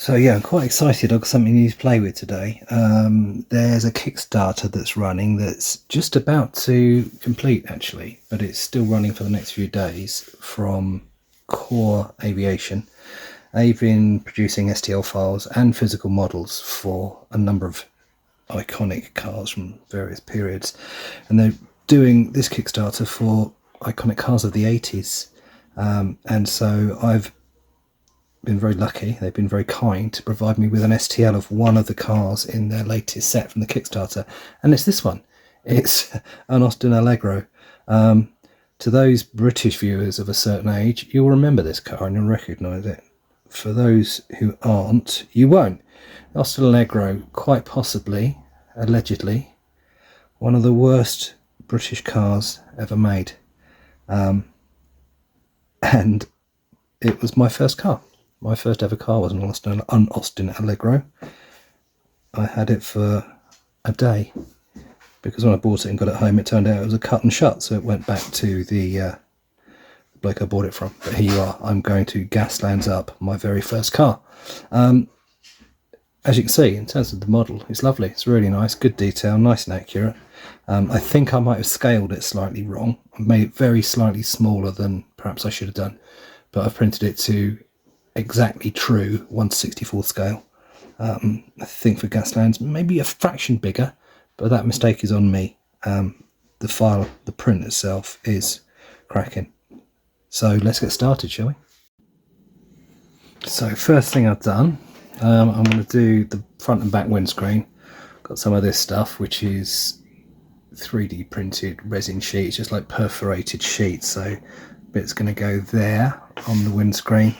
So yeah, I'm quite excited. I've got something new to play with today. There's a Kickstarter that's running that's just about to complete actually, but it's still running for the next few days from Core Aviation. They've been producing STL files and physical models for a number of iconic cars from various periods, and they're doing this Kickstarter for iconic cars of the 80s. And so I've been very lucky. They've been very kind to provide me with an STL of one of the cars in their latest set from the Kickstarter, and it's this one. It's an Austin Allegro. To those British viewers of a certain age, you'll remember this car and you'll recognise it. For those who aren't, you won't. Austin Allegro, quite possibly, allegedly, one of the worst British cars ever made. And it was my first car. My first ever car was an Austin Allegro. I had it for a day because when I bought it and got it home, it turned out it was a cut and shut, so it went back to the bloke I bought it from. But here you are. I'm going to Gaslands up my very first car. As you can see, in terms of the model, it's lovely. It's really nice, good detail, nice and accurate. I think I might have scaled it slightly wrong. I've made it very slightly smaller than perhaps I should have done, but I've printed it to exactly true 1/64 scale. I think for Gaslands maybe a fraction bigger, but that mistake is on me. The file, the print itself is cracking. So let's get started, shall we? So first thing I've done, I'm going to do the front and back windscreen. Got some of this stuff which is 3D printed resin sheets, just like perforated sheets, so bit's going to go there on the windscreen,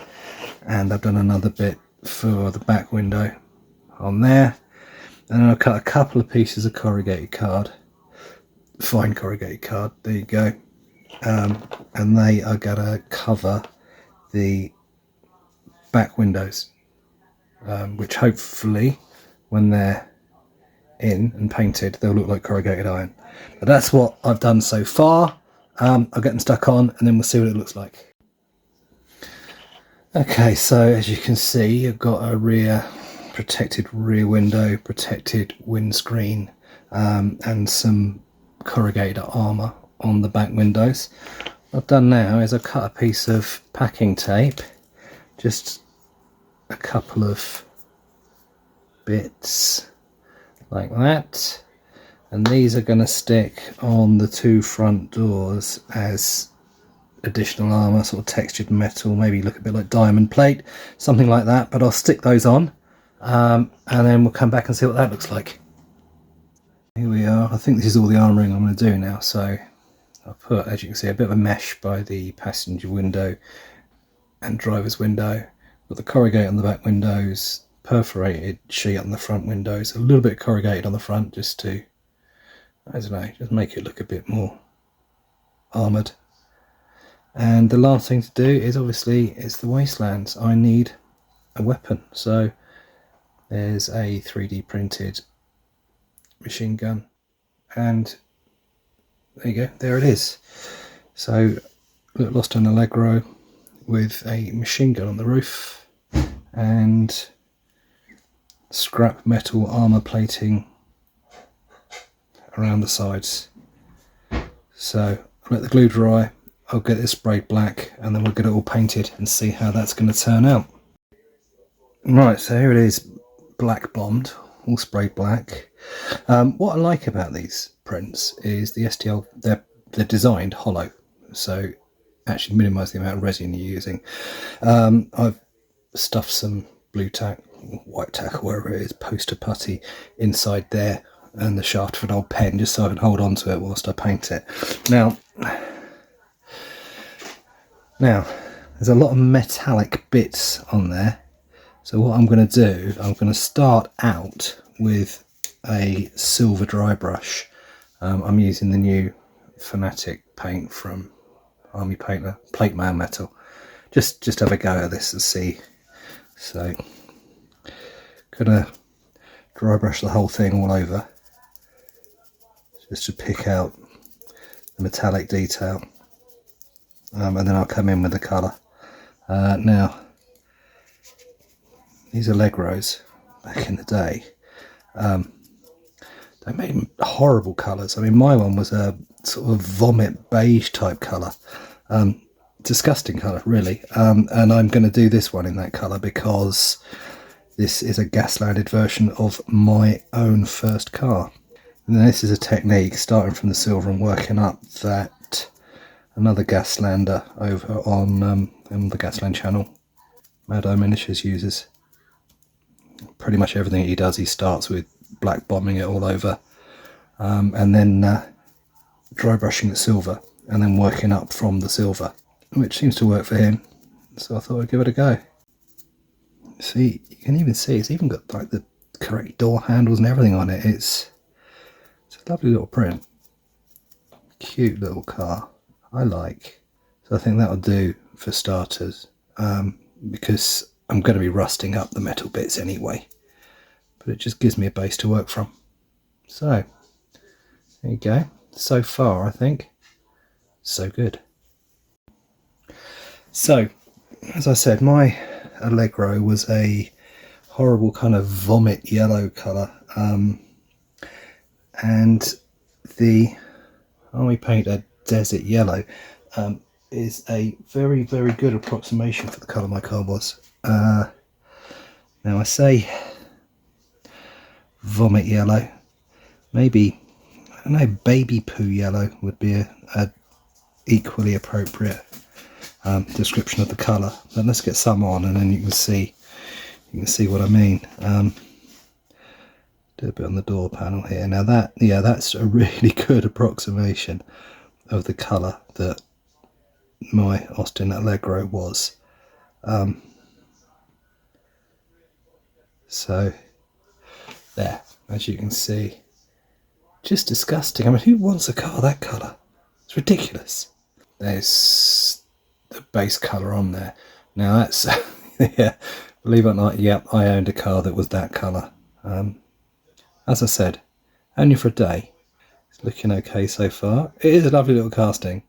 and I've done another bit for the back window on there, and then I've cut a couple of pieces of corrugated card, fine corrugated card, there you go, and they are going to cover the back windows, which hopefully when they're in and painted they'll look like corrugated iron. But that's what I've done so far. I'll get them stuck on and then we'll see what it looks like. Okay, so as you can see, you've got a protected rear window, protected windscreen, and some corrugated armour on the back windows. What I've done now is I've cut a piece of packing tape, just a couple of bits like that, and these are going to stick on the two front doors as additional armour, sort of textured metal, maybe look a bit like diamond plate, something like that, but I'll stick those on, and then we'll come back and see what that looks like. Here we are. I think this is all the armouring I'm going to do now. So I've put, as you can see, a bit of a mesh by the passenger window and driver's window, got the corrugated on the back windows, perforated sheet on the front windows, a little bit corrugated on the front just to, I don't know, just make it look a bit more armoured. And the last thing to do is obviously it's the wastelands. I need a weapon, so there's a 3D printed machine gun, and there you go, there it is. So little Austin Allegro with a machine gun on the roof and scrap metal armour plating around the sides. So I'll let the glue dry, I'll get it sprayed black, and then we'll get it all painted and see how that's going to turn out. Right, so here it is, black bombed, all sprayed black. What I like about these prints is the STL, they're designed hollow, so actually minimise the amount of resin you're using. I've stuffed some blue tack, white tack, or wherever it is, poster putty inside there, and the shaft of an old pen, just so I can hold on to it whilst I paint it. Now there's a lot of metallic bits on there, so what I'm going to do, I'm going to start out with a silver dry brush. I'm using the new Fanatic paint from Army Painter, Plate Mail Metal. Just have a go at this and see. So gonna dry brush the whole thing all over, just to pick out the metallic detail, and then I'll come in with the colour. Now these Allegros back in the day, they made horrible colours. I mean, my one was a sort of vomit beige type colour. Disgusting colour, really. And I'm going to do this one in that colour because this is a gaslanded version of my own first car. And this is a technique, starting from the silver and working up, that another Gaslander over on the Gasland channel, Mad Eye Miniatures, uses. Pretty much everything he does, he starts with black bombing it all over, and then dry brushing the silver, and then working up from the silver, which seems to work for him. So I thought I'd give it a go. See, you can even see it's even got like the correct door handles and everything on it. It's a lovely little print. Cute little car. I like. So I think that'll do for starters, because I'm going to be rusting up the metal bits anyway. But it just gives me a base to work from. So, there you go. So far, I think, so good. So, as I said, my Allegro was a horrible kind of vomit yellow colour. And the Army Paint a desert yellow is a very, very good approximation for the colour my car was. Now I say vomit yellow, maybe, I don't know, baby poo yellow would be a equally appropriate description of the colour. But let's get some on, and then you can see what I mean. Do a bit on the door panel here. Now that's a really good approximation of the colour that my Austin Allegro was. So there, as you can see, just disgusting. I mean, who wants a car that colour? It's ridiculous. There's the base colour on there. Now that's yeah, believe it or not, yep, I owned a car that was that colour. As I said, only for a day. It's looking okay so far. It is a lovely little casting,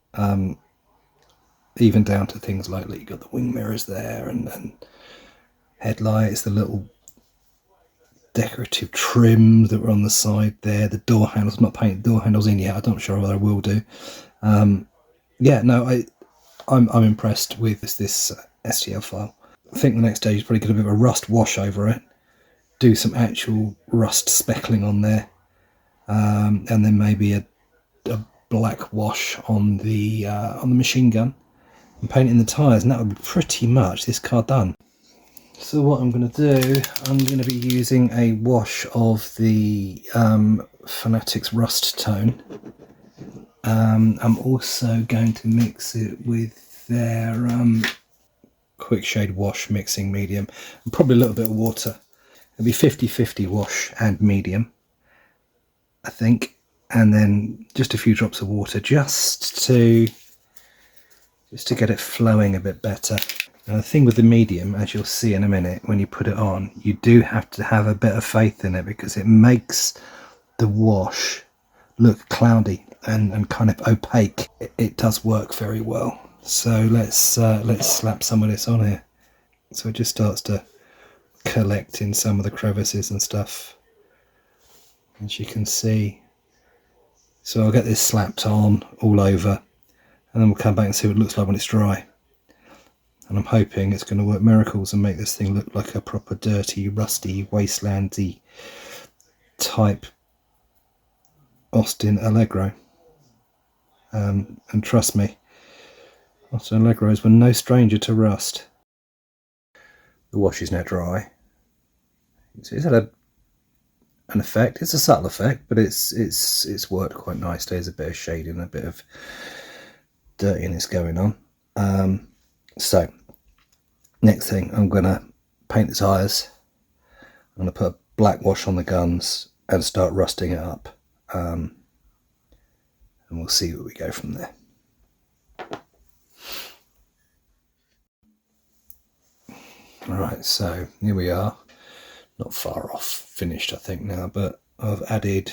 even down to things like you've got the wing mirrors there, and headlights, the little decorative trims that were on the side there, the door handles. I'm not painted door handles in yet. I'm not sure what I will do. Yeah, no, I'm impressed with this STL file. I think the next stage is probably get a bit of a rust wash over it, do some actual rust speckling on there, and then maybe a black wash on the machine gun, and paint in the tyres, and that would be pretty much this car done. So what I'm going to do, I'm going to be using a wash of the Fanatics Rust Tone. I'm also going to mix it with their Quick Shade Wash Mixing Medium, and probably a little bit of water. It'll be 50-50 wash and medium, I think, and then just a few drops of water just to get it flowing a bit better. Now the thing with the medium, as you'll see in a minute, when you put it on, you do have to have a bit of faith in it, because it makes the wash look cloudy and kind of opaque. It does work very well. So let's slap some of this on here. So it just starts to collect in some of the crevices and stuff, as you can see. So I'll get this slapped on all over, and then we'll come back and see what it looks like when it's dry. And I'm hoping it's going to work miracles and make this thing look like a proper dirty, rusty, wastelandy type Austin Allegro. And trust me, Austin Allegros were no stranger to rust. The wash is now dry. It's had an effect. It's a subtle effect, but it's worked quite nicely. There's a bit of shading, a bit of dirtiness going on. So next thing, I'm going to paint the tyres. I'm going to put a black wash on the guns and start rusting it up. And we'll see where we go from there. Alright, so here we are. Not far off finished, I think, now, but I've added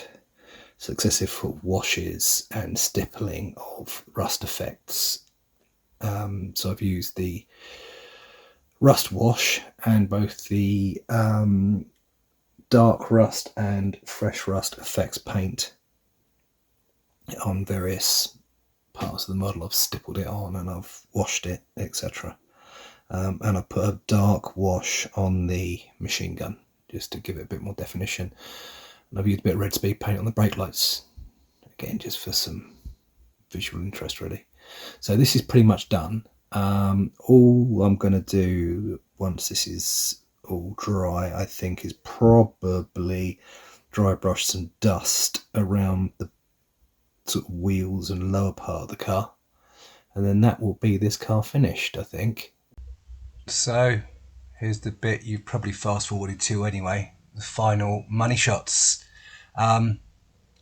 successive washes and stippling of rust effects. So I've used the rust wash, and both the dark rust and fresh rust effects paint on various parts of the model. I've stippled it on and I've washed it, etc. And I put a dark wash on the machine gun just to give it a bit more definition. And I've used a bit of red speed paint on the brake lights, again just for some visual interest really. So this is pretty much done. All I'm going to do once this is all dry, I think, is probably dry brush some dust around the sort of wheels and lower part of the car, and then that will be this car finished, I think. So here's the bit you've probably fast forwarded to anyway, the final money shots. I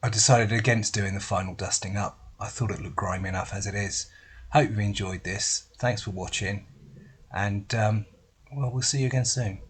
decided against doing the final dusting up. I thought it looked grimy enough as it is. Hope you enjoyed this. Thanks for watching, and well, we'll see you again soon.